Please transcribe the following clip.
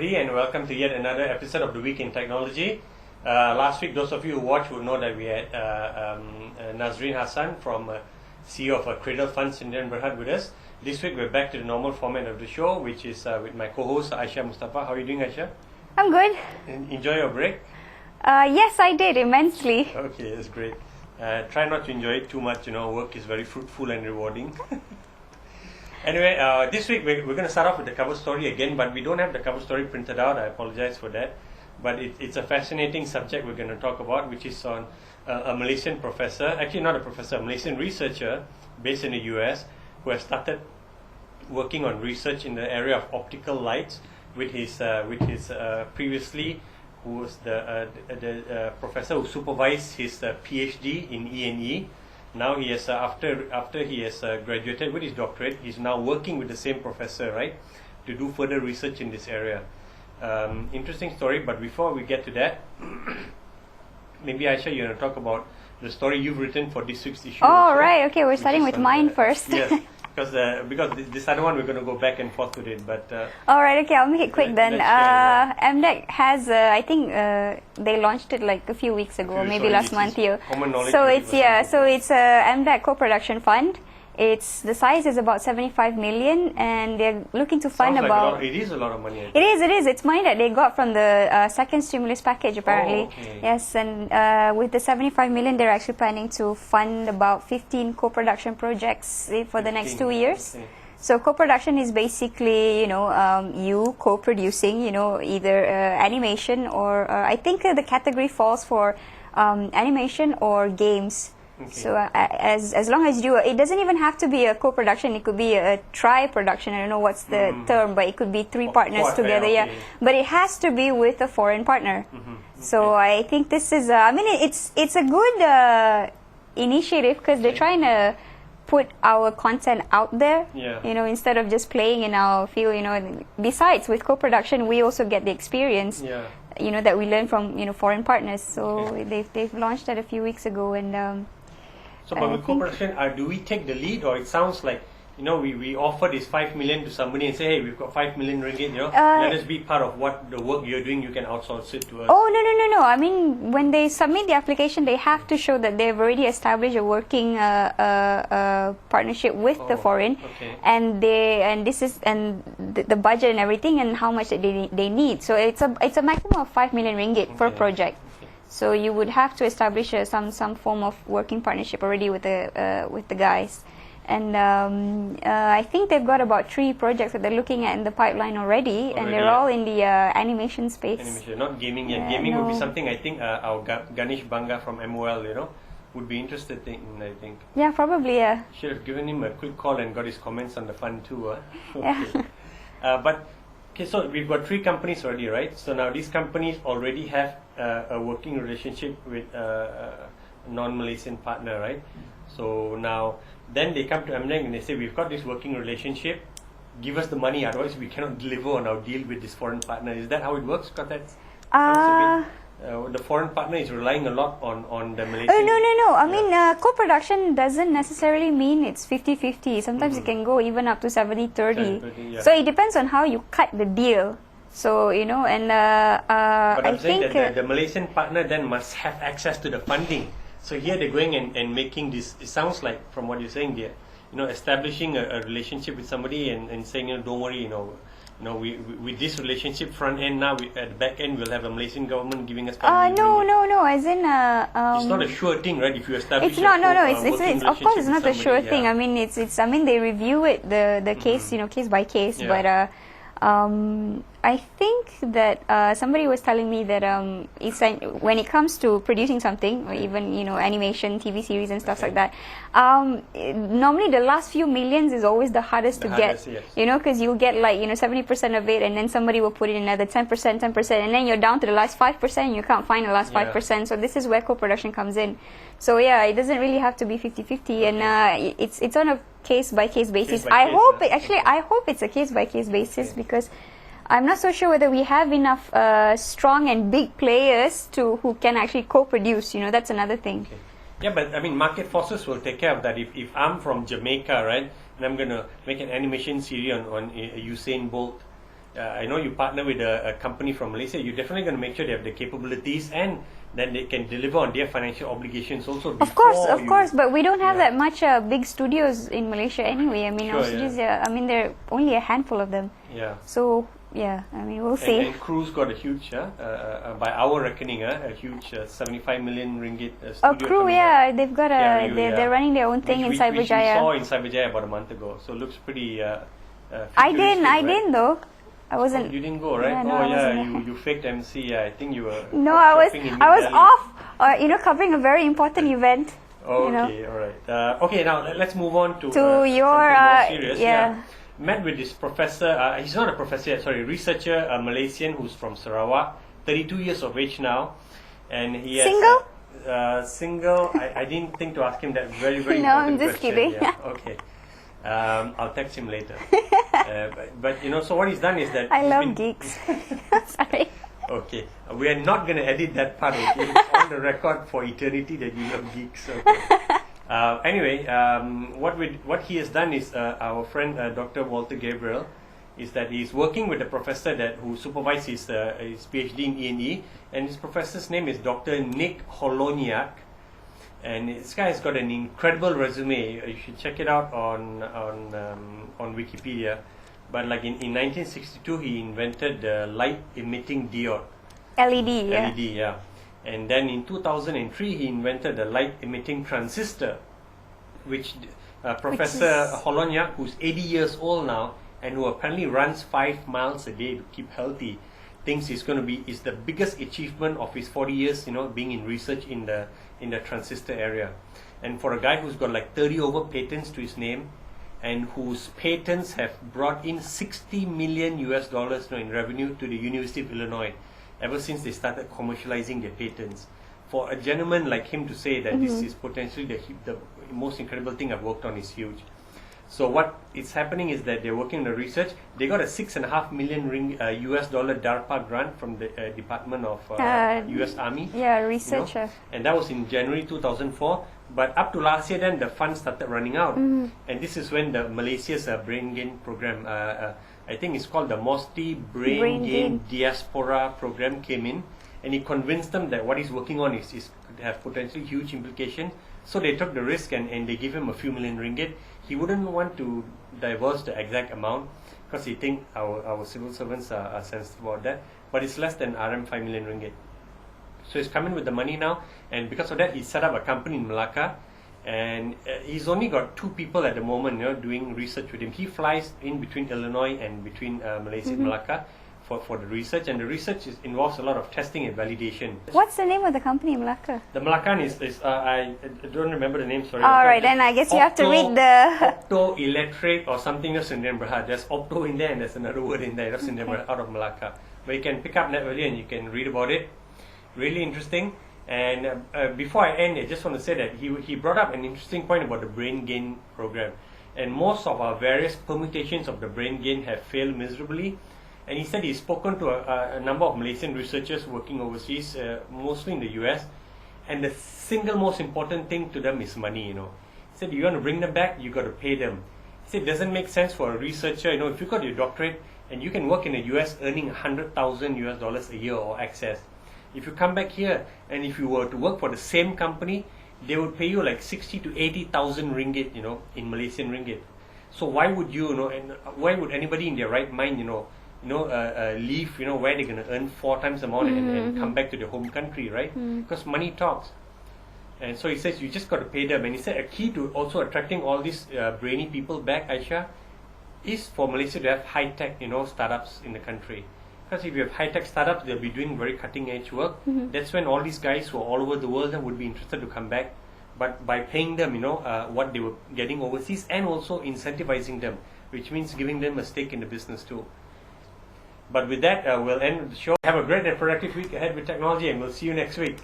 everybody, and welcome to yet another episode of the Week in Technology. Last week, those of you who watched would know that we had Nazreen Hassan from CEO of Cradle Funds, Indian Berhad, with us. This week, we're back to the normal format of the show, which is with my co-host Aisha Mustafa. How are you doing, Aisha? I'm good. Enjoy your break? Yes, I did immensely. Okay, that's great. Try not to enjoy it too much. Work is very fruitful and rewarding. Anyway, this week we're going to start off with the cover story again, but we don't have the cover story printed out. I apologize for that. But it's a fascinating subject we're going to talk about, which is on a Malaysian professor, actually not a professor, a Malaysian researcher based in the US, who has started working on research in the area of optical lights with his previously, who was the professor who supervised his PhD in E&E. Now he has after he has graduated with his doctorate, he's now working with the same professor, right, to do further research in this area. Interesting story, but before we get to that, maybe Aisha, you want to talk about the story you've written for this week's issue. Oh, right. Okay, we're starting with mine first. Yes, because this other one we're going to go back and forth with it. But all right. Okay, I'll make it quick then. MDEC has, I think, they launched it like a few weeks ago, maybe last month. So it's a MDEC co-production fund. The size is about 75 million, and they're looking to fund about. It is a lot of money. It is. It's money that they got from the second stimulus package, apparently. Oh, okay. Yes, and with the 75 million, they're actually planning to fund about 15 co-production projects for the next 2 years. Okay. So co-production is basically, you co-producing, either animation or I think the category falls for animation or games. Okay. So as long as you do, it doesn't even have to be a co-production. It could be a tri-production. I don't know what's the term, but it could be three partners together. Okay. Yeah, but it has to be with a foreign partner. So I think this is. It's a good initiative because they're trying to put our content out there. Yeah. Instead of just playing in our field. Besides with co-production, we also get the experience. Yeah. That we learn from foreign partners. So they've launched that a few weeks ago and. So, but with co-production, do we take the lead, or it sounds like, we offer this 5 million to somebody and say, hey, we've got 5 million ringgit, let us be part of what the work you're doing, you can outsource it to us. Oh, no. I mean, when they submit the application, they have to show that they've already established a working partnership with the foreign, and the budget and everything, and how much they need. So it's a maximum of 5 million ringgit per project. So you would have to establish some form of working partnership already with the guys, and I think they've got about 3 projects that they're looking at in the pipeline already, and they're all in the animation space. Animation, not gaming yet. Gaming would be something I think our Ganesh Banga from MOL, would be interested in. I think. Yeah, probably. Yeah. Should have given him a quick call and got his comments on the fund too. Yeah. Okay, so we've got 3 companies already, right? So now these companies already have a working relationship with a non-Malaysian partner, right? So now, then they come to MDEC and they say, we've got this working relationship, give us the money, otherwise we cannot deliver on our deal with this foreign partner. Is that how it works? Because that sounds a bit... the foreign partner is relying a lot on the Malaysian... Oh, no. I mean, co-production doesn't necessarily mean it's 50-50. Sometimes it can go even up to 70-30. Yeah. So it depends on how you cut the deal. So, and but I'm saying that the Malaysian partner then must have access to the funding. So here they're going and making this... It sounds like, from what you're saying there, establishing a relationship with somebody and saying, don't worry, we with this relationship front end now, at the back end we'll have a Malaysian government giving us. No. As in, it's not a sure thing, right? If you establish. It's not. No. It's of course it's not a sure thing. I mean, it's. I mean, they review it the case, case by case. Yeah. But I think that somebody was telling me that when it comes to producing something, or even animation, TV series and stuff like that, normally the last few millions is always the hardest to get. Yes. Because you'll get 70% of it, and then somebody will put in another 10%, and then you're down to the last 5%, and you can't find the last 5%. So this is where co-production comes in. So yeah, it doesn't really have to be 50-50, and it's on a case-by-case basis. I hope it's a case-by-case basis because I'm not so sure whether we have enough strong and big players who can actually co-produce. That's another thing. Okay. Yeah, but I mean, market forces will take care of that. If I'm from Jamaica, right, and I'm going to make an animation series on Usain Bolt, I know you partner with a company from Malaysia, you're definitely going to make sure they have the capabilities and then they can deliver on their financial obligations also. Of course, but we don't have that much big studios in Malaysia anyway. I mean, our studios, I mean, there are only a handful of them. Yeah. So, yeah, I mean, we'll see. And Cruise got a huge, by our reckoning, a huge 75 million ringgit studio. Oh, Crew, yeah, they've got a, they're running their own thing in Cyberjaya. Which we saw in Cyberjaya about a month ago. So it looks pretty I didn't though. I wasn't. Oh, you didn't go, right? Yeah, you faked MC. Yeah, I think you were. No, I was off. Covering a very important event. Oh, okay, all right. Okay, now let's move on to your something more serious. Yeah. Met with this professor. He's not a professor yet. Sorry, researcher, a Malaysian who's from Sarawak, 32 years of age now, and he has single. Single. I didn't think to ask him that very no, important I'm just question. kidding. Yeah. Okay. I'll text him later. But so what he's done is that I love geeks. Sorry. Okay, we are not going to edit that part. Okay? It's on the record for eternity that you love geeks. Okay. Anyway, what he has done is our friend Dr. Walter Gabriel is that he's working with a professor who supervises his PhD in E&E, and his professor's name is Dr. Nick Holoniak. And this guy has got an incredible resume. You should check it out on Wikipedia. But like in 1962, he invented the light emitting diode. LED, yeah. LED, yeah. And then in 2003, he invented the light emitting transistor, which Professor Holoniak, who's 80 years old now, and who apparently runs 5 miles a day to keep healthy, thinks is the biggest achievement of his 40 years, being in research in the transistor area. And for a guy who's got like 30 over patents to his name, and whose patents have brought in $60 million in revenue to the University of Illinois ever since they started commercializing their patents. For a gentleman like him to say that this is potentially the most incredible thing I've worked on is huge. So what is happening is that they're working on the research. They got a $6.5 million US dollar DARPA grant from the Department of US Army. Yeah, researcher. And that was in January 2004. But up to last year, then the funds started running out. And this is when the Malaysia's brain gain program, I think it's called the MOSTI Brain Gain Diaspora program, came in. And he convinced them that what he's working on is could have potentially huge implication. So they took the risk and they gave him a few million ringgit. He wouldn't want to divulge the exact amount because he think our civil servants are sensitive about that. But it's less than 5 million ringgit. So he's coming with the money now, and because of that, he set up a company in Malacca, and he's only got 2 people at the moment, doing research with him. He flies in between Illinois and between Malaysia and Malacca for the research, and the research involves a lot of testing and validation. What's the name of the company in Malacca? The Malaccan is I don't remember the name, sorry. Alright, then I guess you have to read the... Optoelectric or something else in there. There's opto in there and there's another word in there that's in there out of Malacca. But you can pick up that earlier and you can read about it. Really interesting. And before I end, I just want to say that he brought up an interesting point about the brain gain program. And most of our various permutations of the brain gain have failed miserably. And he said he's spoken to a number of Malaysian researchers working overseas, mostly in the US. And the single most important thing to them is money, He said, you want to bring them back, you got to pay them. He said, it doesn't make sense for a researcher, if you got your doctorate and you can work in the US earning $100,000 a year or excess. If you come back here and if you were to work for the same company, they would pay you like 60 to 80,000 ringgit, in Malaysian ringgit. So why would and why would anybody in their right mind, leave, where they're going to earn 4 times the amount and come back to their home country, right? Because money talks. And so he says you just got to pay them. And he said a key to also attracting all these brainy people back, Aisha, is for Malaysia to have high-tech, startups in the country. Because if you have high-tech startups, they'll be doing very cutting-edge work. That's when all these guys who are all over the world would be interested to come back. But by paying them, what they were getting overseas and also incentivizing them, which means giving them a stake in the business too. But with that, we'll end the show. Have a great and productive week ahead with technology, and we'll see you next week.